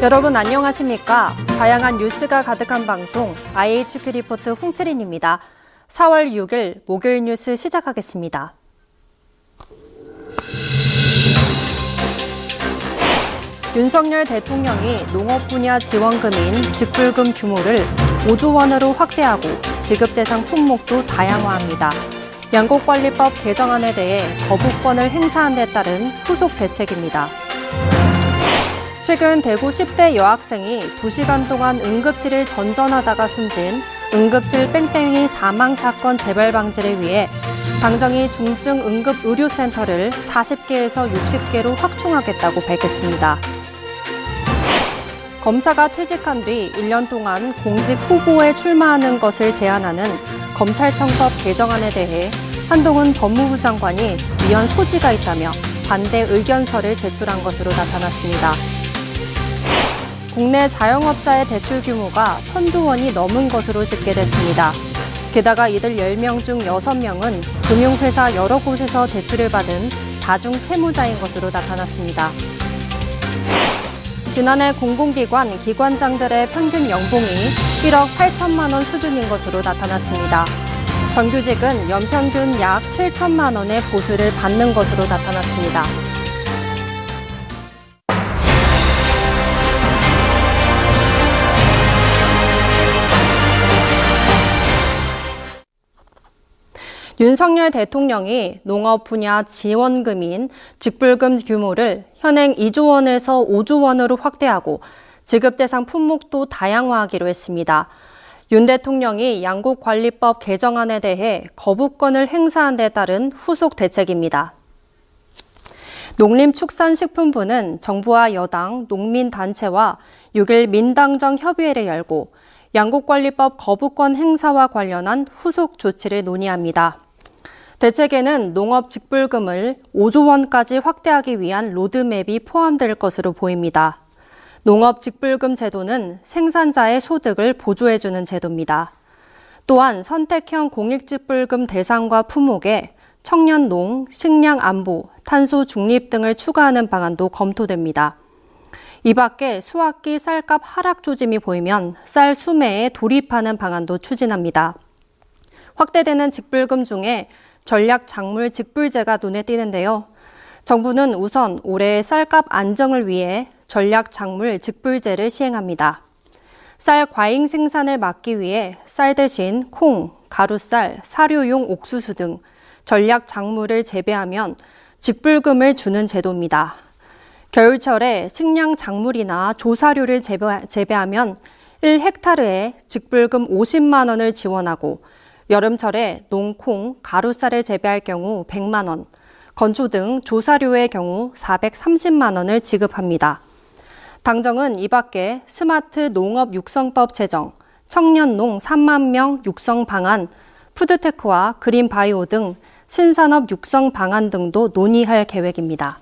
여러분 안녕하십니까? 다양한 뉴스가 가득한 방송 IHK 리포트 홍채린입니다. 4월 6일 목요일 뉴스 시작하겠습니다. 윤석열 대통령이 농업 분야 지원금인 직불금 규모를 5조 원으로 확대하고 지급 대상 품목도 다양화합니다. 양곡관리법 개정안에 대해 거부권을 행사한 데 따른 후속 대책입니다. 최근 대구 10대 여학생이 2시간 동안 응급실을 전전하다가 숨진 응급실 뺑뺑이 사망 사건 재발 방지를 위해 당정이 중증 응급 의료센터를 40개에서 60개로 확충하겠다고 밝혔습니다. 검사가 퇴직한 뒤 1년 동안 공직 후보에 출마하는 것을 제한하는 검찰청법 개정안에 대해 한동훈 법무부 장관이 위헌 소지가 있다며 반대 의견서를 제출한 것으로 나타났습니다. 국내 자영업자의 대출 규모가 1,000조 원이 넘은 것으로 집계됐습니다. 게다가 이들 10명 중 6명은 금융회사 여러 곳에서 대출을 받은 다중채무자인 것으로 나타났습니다. 지난해 공공기관 기관장들의 평균 연봉이 1억 8천만 원 수준인 것으로 나타났습니다. 정규직은 연평균 약 7천만 원의 보수를 받는 것으로 나타났습니다. 윤석열 대통령이 농업 분야 지원금인 직불금 규모를 현행 2조 원에서 5조 원으로 확대하고 지급 대상 품목도 다양화하기로 했습니다. 윤 대통령이 양곡관리법 개정안에 대해 거부권을 행사한 데 따른 후속 대책입니다. 농림축산식품부는 정부와 여당, 농민단체와 6일 민당정 협의회를 열고 양곡관리법 거부권 행사와 관련한 후속 조치를 논의합니다. 대책에는 농업 직불금을 5조 원까지 확대하기 위한 로드맵이 포함될 것으로 보입니다. 농업 직불금 제도는 생산자의 소득을 보조해주는 제도입니다. 또한 선택형 공익직불금 대상과 품목에 청년농, 식량 안보, 탄소 중립 등을 추가하는 방안도 검토됩니다. 이 밖에 수확기 쌀값 하락 조짐이 보이면 쌀 수매에 돌입하는 방안도 추진합니다. 확대되는 직불금 중에 전략 작물 직불제가 눈에 띄는데요. 정부는 우선 올해 쌀값 안정을 위해 전략 작물 직불제를 시행합니다. 쌀 과잉 생산을 막기 위해 쌀 대신 콩, 가루쌀, 사료용 옥수수 등 전략 작물을 재배하면 직불금을 주는 제도입니다. 겨울철에 식량 작물이나 조사료를 재배하면 1헥타르에 직불금 50만 원을 지원하고 여름철에 농콩, 가루쌀을 재배할 경우 100만 원, 건초 등 조사료의 경우 430만 원을 지급합니다. 당정은 이 밖에 스마트 농업 육성법 제정, 청년농 3만 명 육성 방안, 푸드테크와 그린바이오 등 신산업 육성 방안 등도 논의할 계획입니다.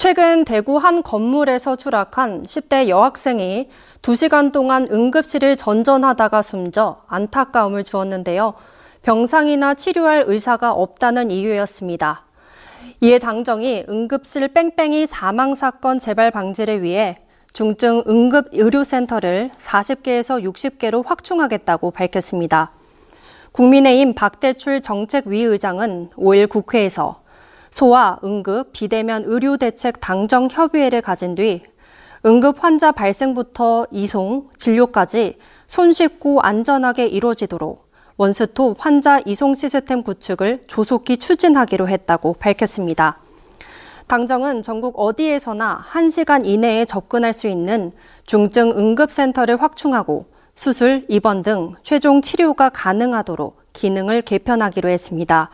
최근 대구 한 건물에서 추락한 10대 여학생이 2시간 동안 응급실을 전전하다가 숨져 안타까움을 주었는데요. 병상이나 치료할 의사가 없다는 이유였습니다. 이에 당정이 응급실 뺑뺑이 사망 사건 재발 방지를 위해 중증 응급 의료센터를 40개에서 60개로 확충하겠다고 밝혔습니다. 국민의힘 박대출 정책위 의장은 5일 국회에서 소아, 응급, 비대면 의료대책 당정 협의회를 가진 뒤 응급 환자 발생부터 이송, 진료까지 손쉽고 안전하게 이루어지도록 원스톱 환자 이송 시스템 구축을 조속히 추진하기로 했다고 밝혔습니다. 당정은 전국 어디에서나 1시간 이내에 접근할 수 있는 중증 응급센터를 확충하고 수술, 입원 등 최종 치료가 가능하도록 기능을 개편하기로 했습니다.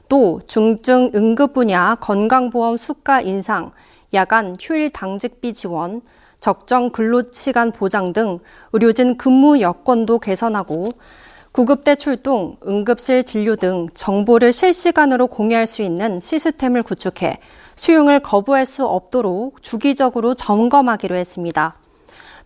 또 중증 응급 분야 건강보험 수가 인상, 야간 휴일 당직비 지원, 적정 근로시간 보장 등 의료진 근무 여건도 개선하고 구급대 출동, 응급실 진료 등 정보를 실시간으로 공유할 수 있는 시스템을 구축해 수용을 거부할 수 없도록 주기적으로 점검하기로 했습니다.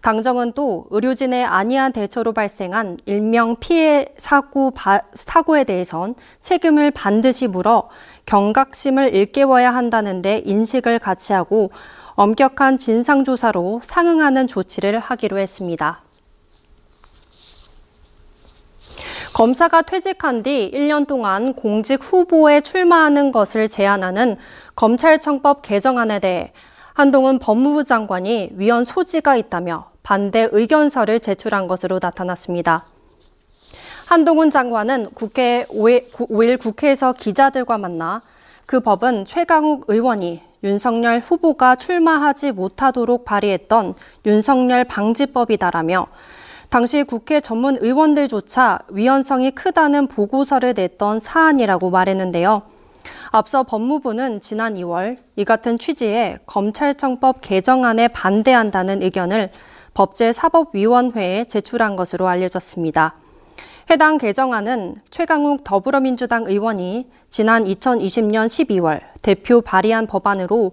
당정은 또 의료진의 안이한 대처로 발생한 인명 피해 사고에 대해선 책임을 반드시 물어 경각심을 일깨워야 한다는 데 인식을 같이 하고 엄격한 진상조사로 상응하는 조치를 하기로 했습니다. 검사가 퇴직한 뒤 1년 동안 공직 후보에 출마하는 것을 제한하는 검찰청법 개정안에 대해 한동훈 법무부 장관이 위헌 소지가 있다며 반대 의견서를 제출한 것으로 나타났습니다. 한동훈 장관은 5일 국회에서 기자들과 만나 그 법은 최강욱 의원이 윤석열 후보가 출마하지 못하도록 발의했던 윤석열 방지법이다라며 당시 국회 전문 의원들조차 위헌성이 크다는 보고서를 냈던 사안이라고 말했는데요. 앞서 법무부는 지난 2월 이 같은 취지의 검찰청법 개정안에 반대한다는 의견을 법제사법위원회에 제출한 것으로 알려졌습니다. 해당 개정안은 최강욱 더불어민주당 의원이 지난 2020년 12월 대표 발의한 법안으로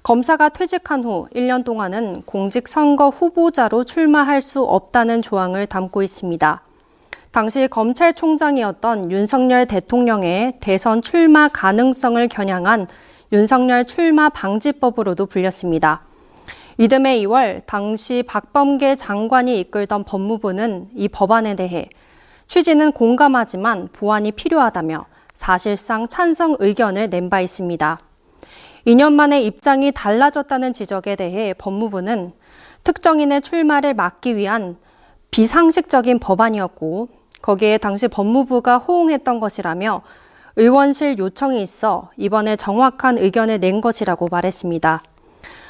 검사가 퇴직한 후 1년 동안은 공직선거 후보자로 출마할 수 없다는 조항을 담고 있습니다. 당시 검찰총장이었던 윤석열 대통령의 대선 출마 가능성을 겨냥한 윤석열 출마 방지법으로도 불렸습니다. 이듬해 2월 당시 박범계 장관이 이끌던 법무부는 이 법안에 대해 취지는 공감하지만 보완이 필요하다며 사실상 찬성 의견을 낸 바 있습니다. 2년 만에 입장이 달라졌다는 지적에 대해 법무부는 특정인의 출마를 막기 위한 비상식적인 법안이었고 거기에 당시 법무부가 호응했던 것이라며 의원실 요청이 있어 이번에 정확한 의견을 낸 것이라고 말했습니다.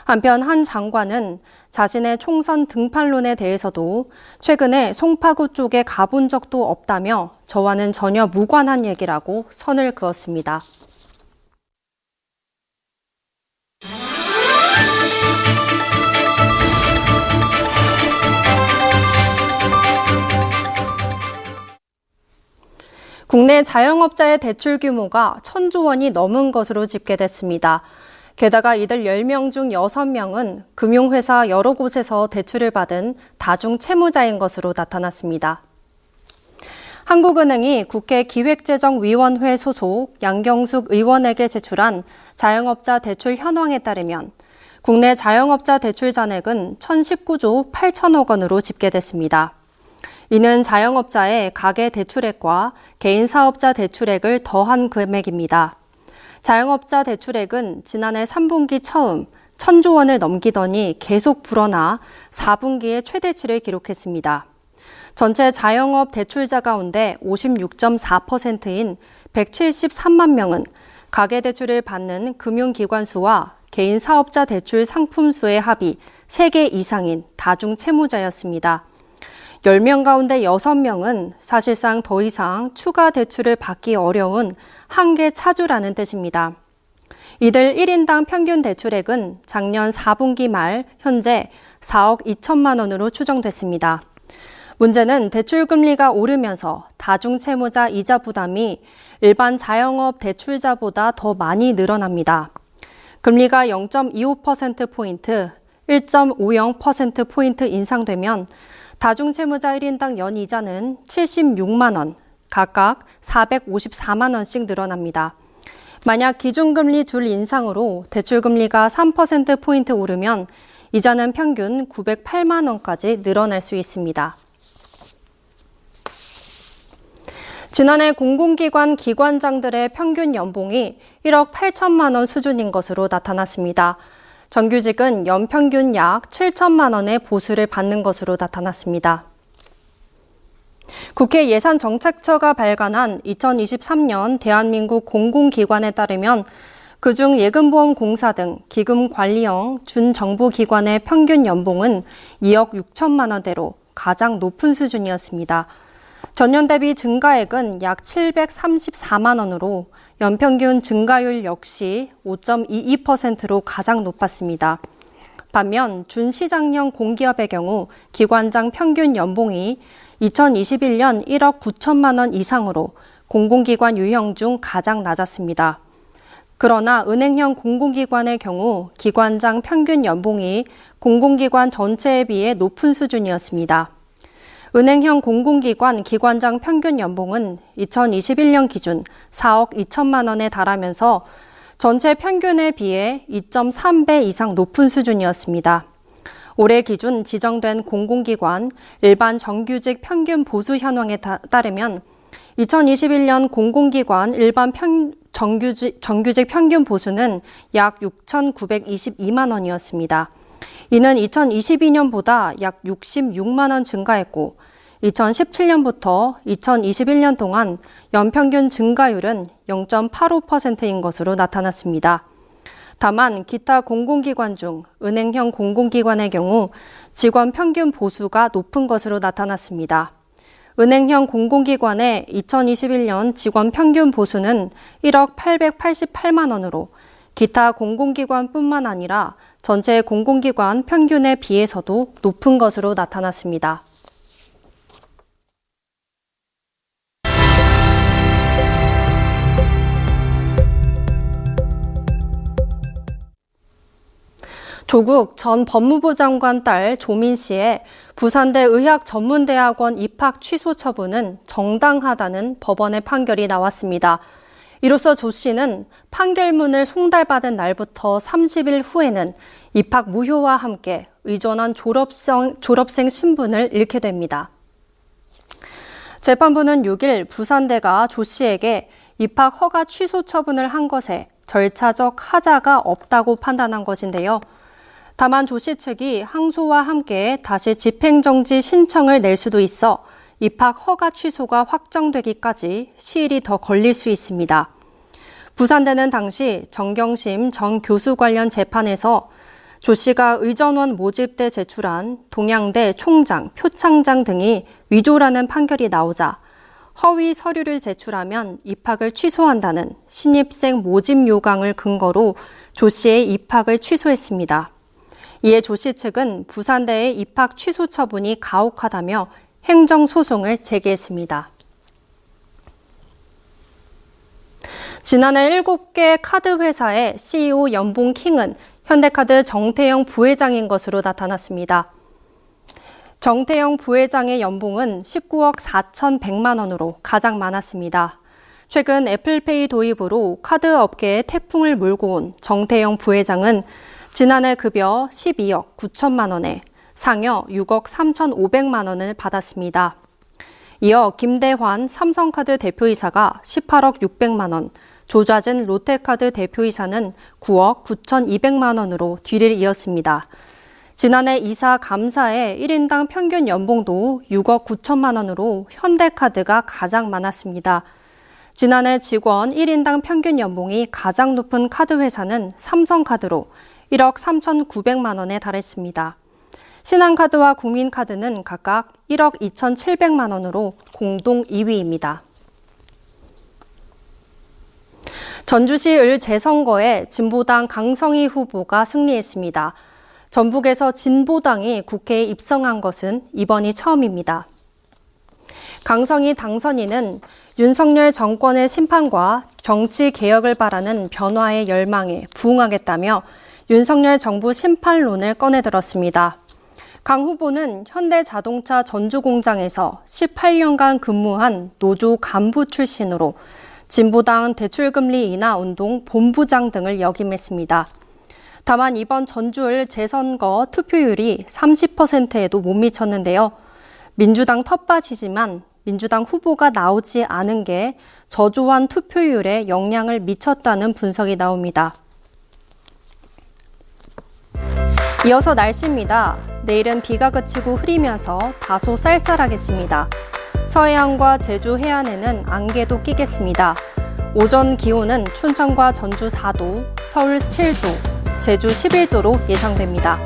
한편 한 장관은 자신의 총선 등판론에 대해서도 최근에 송파구 쪽에 가본 적도 없다며 저와는 전혀 무관한 얘기라고 선을 그었습니다. 국내 자영업자의 대출 규모가 1,000조 원이 넘은 것으로 집계됐습니다. 게다가 이들 10명 중 6명은 금융회사 여러 곳에서 대출을 받은 다중채무자인 것으로 나타났습니다. 한국은행이 국회 기획재정위원회 소속 양경숙 의원에게 제출한 자영업자 대출 현황에 따르면 국내 자영업자 대출 잔액은 1,019조 8천억 원으로 집계됐습니다. 이는 자영업자의 가계 대출액과 개인사업자 대출액을 더한 금액입니다. 자영업자 대출액은 지난해 3분기 처음 1,000조 원을 넘기더니 계속 불어나 4분기에 최대치를 기록했습니다. 전체 자영업 대출자 가운데 56.4%인 173만 명은 가계대출을 받는 금융기관 수와 개인사업자 대출 상품 수의 합이 3개 이상인 다중채무자였습니다. 10명 가운데 6명은 사실상 더 이상 추가 대출을 받기 어려운 한계 차주라는 뜻입니다. 이들 1인당 평균 대출액은 작년 4분기 말 현재 4억 2천만 원으로 추정됐습니다. 문제는 대출 금리가 오르면서 다중채무자 이자 부담이 일반 자영업 대출자보다 더 많이 늘어납니다. 금리가 0.25%포인트, 1.50%포인트 인상되면 다중채무자 1인당 연이자는 76만 원, 각각 454만 원씩 늘어납니다. 만약 기준금리 둘 인상으로 대출금리가 3%포인트 오르면 이자는 평균 908만 원까지 늘어날 수 있습니다. 지난해 공공기관 기관장들의 평균 연봉이 1억 8천만 원 수준인 것으로 나타났습니다. 정규직은 연평균 약 7천만 원의 보수를 받는 것으로 나타났습니다. 국회 예산정책처가 발간한 2023년 대한민국 공공기관에 따르면 그중 예금보험공사 등 기금관리형 준정부기관의 평균 연봉은 2억 6천만 원대로 가장 높은 수준이었습니다. 전년 대비 증가액은 약 734만 원으로 연평균 증가율 역시 5.22%로 가장 높았습니다. 반면 준시장형 공기업의 경우 기관장 평균 연봉이 2021년 1억 9천만 원 이상으로 공공기관 유형 중 가장 낮았습니다. 그러나 은행형 공공기관의 경우 기관장 평균 연봉이 공공기관 전체에 비해 높은 수준이었습니다. 은행형 공공기관 기관장 평균 연봉은 2021년 기준 4억 2천만 원에 달하면서 전체 평균에 비해 2.3배 이상 높은 수준이었습니다. 올해 기준 지정된 공공기관 일반 정규직 평균 보수 현황에 따르면 2021년 공공기관 일반 정규직 평균 보수는 약 6,922만 원이었습니다. 이는 2022년보다 약 66만 원 증가했고 2017년부터 2021년 동안 연평균 증가율은 0.85%인 것으로 나타났습니다. 다만 기타 공공기관 중 은행형 공공기관의 경우 직원 평균 보수가 높은 것으로 나타났습니다. 은행형 공공기관의 2021년 직원 평균 보수는 1억 888만 원으로 기타 공공기관뿐만 아니라 전체 공공기관 평균에 비해서도 높은 것으로 나타났습니다. 조국 전 법무부 장관 딸 조민 씨의 부산대 의학전문대학원 입학 취소 처분은 정당하다는 법원의 판결이 나왔습니다. 이로써 조 씨는 판결문을 송달받은 날부터 30일 후에는 입학 무효와 함께 의전한 졸업생 신분을 잃게 됩니다. 재판부는 6일 부산대가 조 씨에게 입학 허가 취소 처분을 한 것에 절차적 하자가 없다고 판단한 것인데요. 다만 조 씨 측이 항소와 함께 다시 집행정지 신청을 낼 수도 있어 입학 허가 취소가 확정되기까지 시일이 더 걸릴 수 있습니다. 부산대는 당시 정경심 전 교수 관련 재판에서 조 씨가 의전원 모집때 제출한 동양대 총장, 표창장 등이 위조라는 판결이 나오자 허위 서류를 제출하면 입학을 취소한다는 신입생 모집 요강을 근거로 조 씨의 입학을 취소했습니다. 이에 조 씨 측은 부산대의 입학 취소 처분이 가혹하다며 행정소송을 제기했습니다. 지난해 7개 카드 회사의 CEO 연봉 킹은 현대카드 정태영 부회장인 것으로 나타났습니다. 정태영 부회장의 연봉은 19억 4,100만 원으로 가장 많았습니다. 최근 애플페이 도입으로 카드 업계에 태풍을 몰고 온 정태영 부회장은 지난해 급여 12억 9천만 원에 상여 6억 3,500만 원을 받았습니다. 이어 김대환 삼성카드 대표이사가 18억 600만 원, 조좌진 롯데카드 대표이사는 9억 9,200만 원으로 뒤를 이었습니다. 지난해 이사 감사의 1인당 평균 연봉도 6억 9천만 원으로 현대카드가 가장 많았습니다. 지난해 직원 1인당 평균 연봉이 가장 높은 카드 회사는 삼성카드로 1억 3,900만 원에 달했습니다. 신한카드와 국민카드는 각각 1억 2,700만 원으로 공동 2위입니다. 전주시 을 재선거에 진보당 강성희 후보가 승리했습니다. 전북에서 진보당이 국회에 입성한 것은 이번이 처음입니다. 강성희 당선인은 윤석열 정권의 심판과 정치 개혁을 바라는 변화의 열망에 부응하겠다며 윤석열 정부 심판론을 꺼내들었습니다. 강 후보는 현대자동차 전주공장에서 18년간 근무한 노조 간부 출신으로 진보당 대출금리 인하 운동 본부장 등을 역임했습니다. 다만 이번 전주을 재선거 투표율이 30%에도 못 미쳤는데요. 민주당 텃밭이지만 민주당 후보가 나오지 않은 게 저조한 투표율에 영향을 미쳤다는 분석이 나옵니다. 이어서 날씨입니다. 내일은 비가 그치고 흐리면서 다소 쌀쌀하겠습니다. 서해안과 제주 해안에는 안개도 끼겠습니다. 오전 기온은 춘천과 전주 4도, 서울 7도, 제주 11도로 예상됩니다.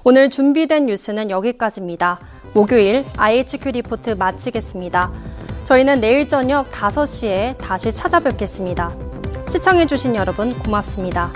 오늘 준비된 뉴스는 여기까지입니다. 목요일 IHQ 리포트 마치겠습니다. 저희는 내일 저녁 5시에 다시 찾아뵙겠습니다. 시청해주신 여러분 고맙습니다.